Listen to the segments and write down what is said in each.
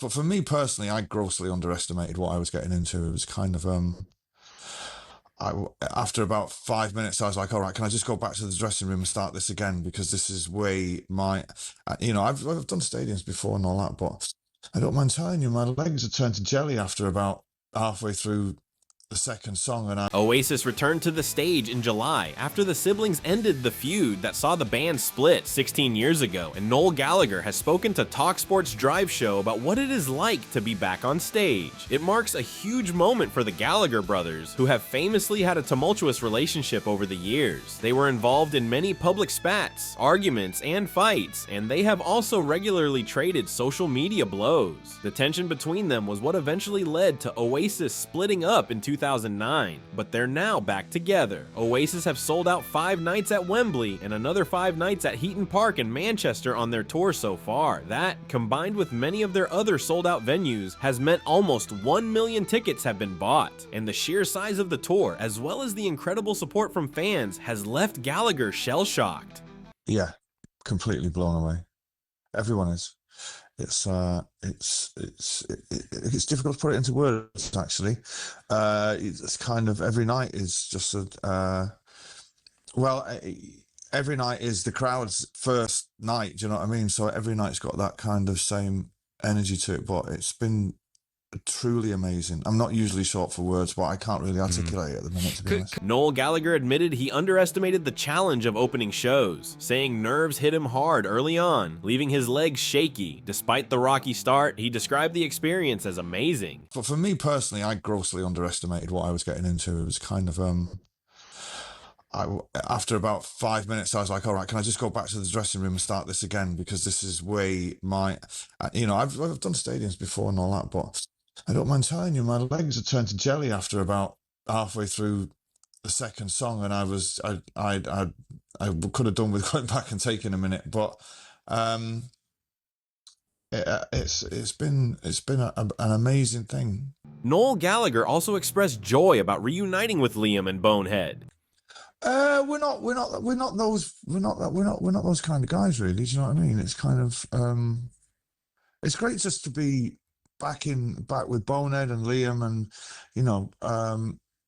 But for me personally, I grossly underestimated what I was getting into. It was kind of after about 5 minutes, I was like, all right, can I just go back to the dressing room and start this again? Because this is way I've done stadiums before and all that, but I don't mind telling you, my legs had turned to jelly after about halfway through the second song, and Oasis returned to the stage in July after the siblings ended the feud that saw the band split 16 years ago, and Noel Gallagher has spoken to TalkSport's Drive Show about what it is like to be back on stage. It marks a huge moment for the Gallagher brothers, who have famously had a tumultuous relationship over the years. They were involved in many public spats, arguments, and fights, and they have also regularly traded social media blows. The tension between them was what eventually led to Oasis splitting up in 2009, but they're now back together. Oasis have sold out 5 nights at Wembley and another 5 nights at Heaton Park in Manchester on their tour so far. That, combined with many of their other sold-out venues, has meant almost 1 million tickets have been bought. And the sheer size of the tour, as well as the incredible support from fans, has left Gallagher shell-shocked. Yeah, completely blown away. Everyone is. It's difficult to put it into words, actually. It's kind of every night is just every night is the crowd's first night. Do you know what I mean? So every night's got that kind of same energy to it. But it's been truly amazing. I'm not usually short for words, but I can't really articulate it at the minute, to be honest. Noel Gallagher admitted he underestimated the challenge of opening shows, saying nerves hit him hard early on, leaving his legs shaky. Despite the rocky start, he described the experience as amazing. But for me personally, I grossly underestimated what I was getting into. It was kind of after about 5 minutes, I was like, all right, can I just go back to the dressing room and start this again? Because this is way I've done stadiums before and all that, but I don't mind telling you, my legs had turned to jelly after about halfway through the second song, and I could have done with going back and taking a minute, but it's been an amazing thing. Noel Gallagher also expressed joy about reuniting with Liam and Bonehead. We're not those kind of guys, really. Do you know what I mean? It's kind of it's great just to be back with Bonehead and Liam, and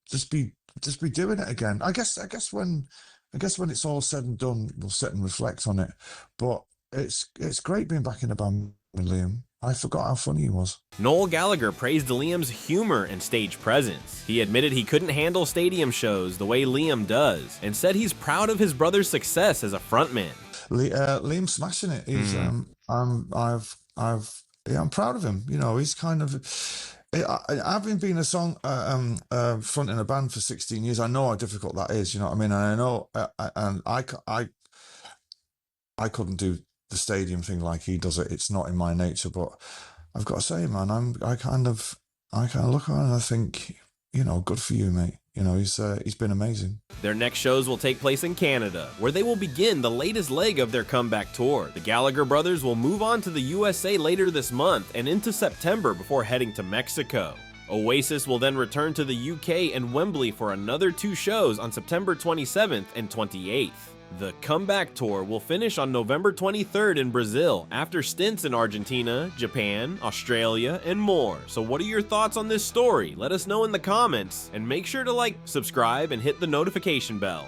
just be doing it again. I guess when it's all said and done, we'll sit and reflect on it. But it's great being back in the band with Liam. I forgot how funny he was. Noel Gallagher praised Liam's humor and stage presence. He admitted he couldn't handle stadium shows the way Liam does, and said he's proud of his brother's success as a frontman. Liam's smashing it. He's I'm proud of him. He's kind of. Having been a front in a band for 16 years, I know how difficult that is. You know what I mean? And I know, and I couldn't do the stadium thing like he does it. It's not in my nature. But I've got to say, man, I kind of look around and I think, good for you, mate. He's been amazing. Their next shows will take place in Canada, where they will begin the latest leg of their comeback tour. The Gallagher brothers will move on to the USA later this month and into September before heading to Mexico. Oasis will then return to the UK and Wembley for another 2 shows on September 27th and 28th. The comeback tour will finish on November 23rd in Brazil, after stints in Argentina, Japan, Australia, and more. So what are your thoughts on this story? Let us know in the comments, and make sure to like, subscribe, and hit the notification bell.